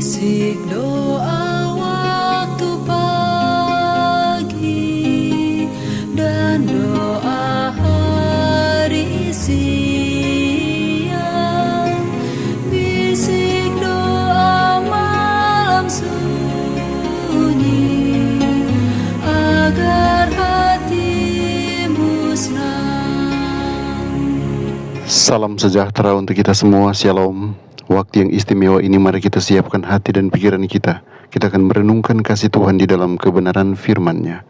Bisik doa waktu pagi dan doa hari siang, bisik doa malam sunyi agar hatimu senang. Salam sejahtera untuk kita semua, Shalom. Waktu yang istimewa ini mari kita siapkan hati dan pikiran kita. Kita akan merenungkan kasih Tuhan di dalam kebenaran firman-Nya.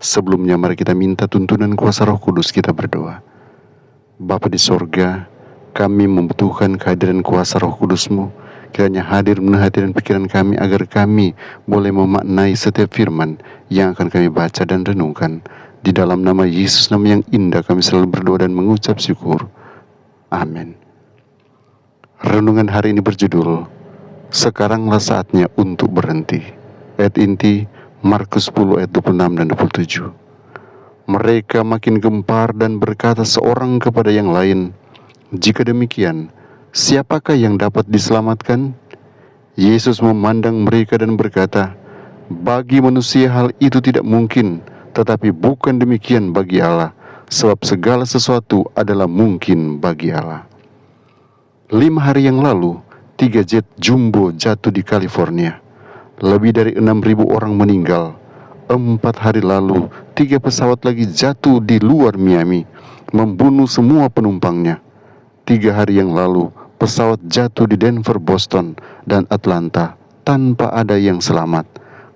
Sebelumnya mari kita minta tuntunan kuasa Roh Kudus, kita berdoa. Bapa di sorga, kami membutuhkan kehadiran kuasa Roh Kudus-Mu. Kiranya hadir memenuhi hati dan pikiran kami agar kami boleh memaknai setiap firman yang akan kami baca dan renungkan. Di dalam nama Yesus, nama yang indah, kami selalu berdoa dan mengucap syukur. Amin. Renungan hari ini berjudul Sekaranglah saatnya untuk berhenti. Ayat inti Markus 10 ayat 26 dan 27. Mereka makin gempar dan berkata seorang kepada yang lain, "Jika demikian, siapakah yang dapat diselamatkan?" Yesus memandang mereka dan berkata, "Bagi manusia hal itu tidak mungkin, tetapi bukan demikian bagi Allah, sebab segala sesuatu adalah mungkin bagi Allah." 5 hari yang lalu, 3 jet jumbo jatuh di California. Lebih dari 6.000 orang meninggal. 4 hari lalu, 3 pesawat lagi jatuh di luar Miami, membunuh semua penumpangnya. 3 hari yang lalu, pesawat jatuh di Denver, Boston, dan Atlanta tanpa ada yang selamat.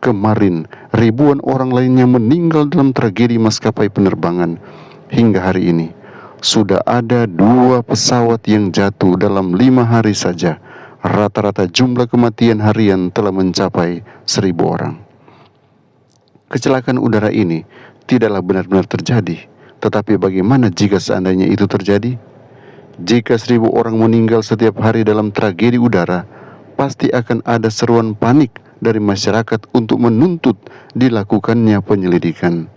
Kemarin, ribuan orang lainnya meninggal dalam tragedi maskapai penerbangan. Hingga hari ini, sudah ada 2 pesawat yang jatuh dalam 5 hari saja. Rata-rata jumlah kematian harian telah mencapai 1.000 orang. Kecelakaan udara ini tidaklah benar-benar terjadi. Tetapi bagaimana jika seandainya itu terjadi? Jika 1.000 orang meninggal setiap hari dalam tragedi udara, pasti akan ada seruan panik dari masyarakat untuk menuntut dilakukannya penyelidikan.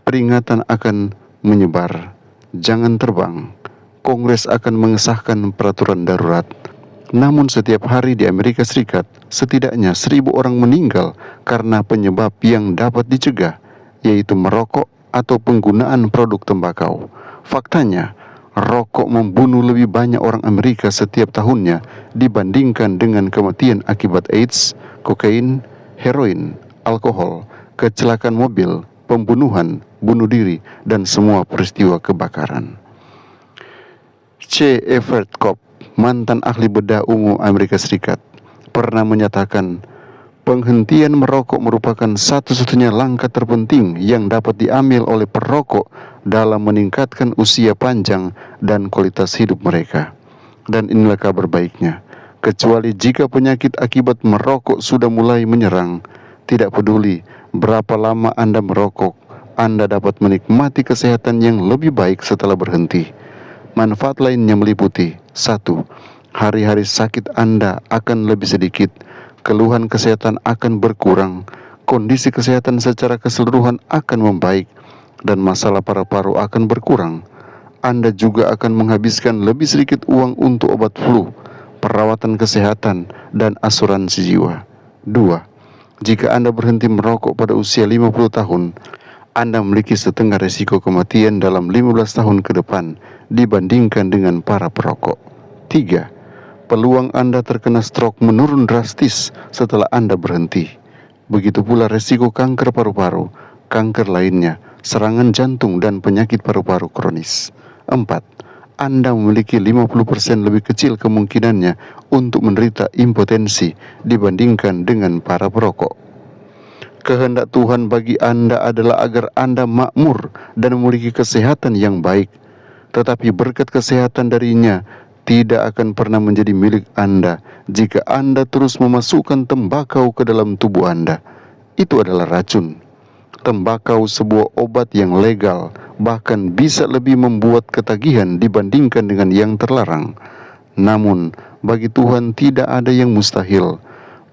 Peringatan akan menyebar. Jangan terbang. Kongres akan mengesahkan peraturan darurat. Namun setiap hari di Amerika Serikat, setidaknya 1.000 orang meninggal karena penyebab yang dapat dicegah, yaitu merokok atau penggunaan produk tembakau. Faktanya, rokok membunuh lebih banyak orang Amerika setiap tahunnya dibandingkan dengan kematian akibat AIDS, kokain, heroin, alkohol, kecelakaan mobil, pembunuhan, bunuh diri, dan semua peristiwa kebakaran. C. Everett Kopp, mantan ahli bedah ungu Amerika Serikat, pernah menyatakan, penghentian merokok merupakan satu-satunya langkah terpenting yang dapat diambil oleh perokok dalam meningkatkan usia panjang dan kualitas hidup mereka. Dan inilah kabar baiknya, kecuali jika penyakit akibat merokok sudah mulai menyerang, tidak peduli berapa lama Anda merokok, Anda dapat menikmati kesehatan yang lebih baik setelah berhenti. Manfaat lainnya meliputi: 1. Hari-hari sakit Anda akan lebih sedikit, keluhan kesehatan akan berkurang, kondisi kesehatan secara keseluruhan akan membaik, dan masalah paru-paru akan berkurang. Anda juga akan menghabiskan lebih sedikit uang untuk obat flu, perawatan kesehatan, dan asuransi jiwa. 2. Jika Anda berhenti merokok pada usia 50 tahun, Anda memiliki setengah resiko kematian dalam 15 tahun ke depan dibandingkan dengan para perokok. 3. Peluang Anda terkena stroke menurun drastis setelah Anda berhenti. Begitu pula resiko kanker paru-paru, kanker lainnya, serangan jantung, dan penyakit paru-paru kronis. 4. Anda memiliki 50% lebih kecil kemungkinannya untuk menderita impotensi dibandingkan dengan para perokok. Kehendak Tuhan bagi Anda adalah agar Anda makmur dan memiliki kesehatan yang baik. Tetapi berkat kesehatan darinya tidak akan pernah menjadi milik Anda jika Anda terus memasukkan tembakau ke dalam tubuh Anda. Itu adalah racun. Tembakau sebuah obat yang legal, bahkan bisa lebih membuat ketagihan dibandingkan dengan yang terlarang. Namun, bagi Tuhan tidak ada yang mustahil.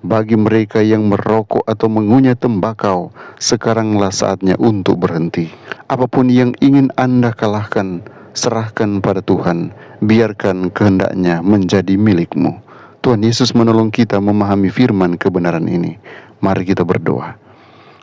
Bagi mereka yang merokok atau mengunyah tembakau, sekaranglah saatnya untuk berhenti. Apapun yang ingin Anda kalahkan, serahkan pada Tuhan. Biarkan kehendaknya menjadi milikmu. Tuhan Yesus menolong kita memahami firman kebenaran ini. Mari kita berdoa.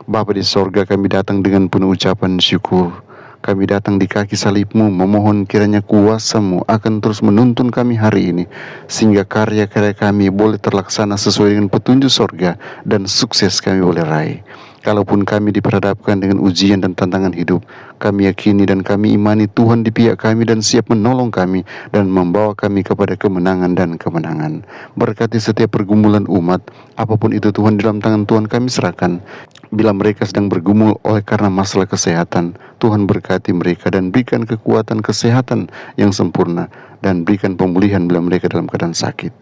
Bapa di sorga, kami datang dengan penuh ucapan syukur. Kami datang di kaki salib-Mu, memohon kiranya kuasa-Mu akan terus menuntun kami hari ini, sehingga karya-karya kami boleh terlaksana sesuai dengan petunjuk sorga, dan sukses kami boleh raih. Kalaupun kami diperhadapkan dengan ujian dan tantangan hidup, kami yakini dan kami imani Tuhan di pihak kami dan siap menolong kami dan membawa kami kepada kemenangan dan kemenangan. Berkati setiap pergumulan umat, apapun itu Tuhan, dalam tangan Tuhan kami serahkan. Bila mereka sedang bergumul oleh karena masalah kesehatan, Tuhan berkati mereka dan berikan kekuatan kesehatan yang sempurna, dan berikan pemulihan bila mereka dalam keadaan sakit.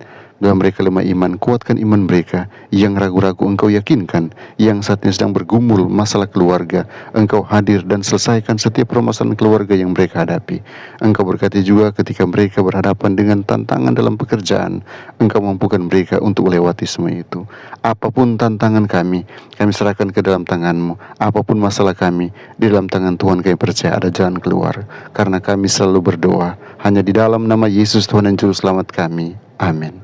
Bila mereka lemah iman, kuatkan iman mereka. Yang ragu-ragu Engkau yakinkan. Yang saat ini sedang bergumul masalah keluarga, Engkau hadir dan selesaikan setiap permasalahan keluarga yang mereka hadapi. Engkau berkati juga ketika mereka berhadapan dengan tantangan dalam pekerjaan, Engkau mampukan mereka untuk melewati semua itu. Apapun tantangan kami serahkan ke dalam tangan-Mu. Apapun masalah kami, di dalam tangan Tuhan kami percaya ada jalan keluar. Karena kami selalu berdoa hanya di dalam nama Yesus Tuhan dan Juru Selamat kami. Amin.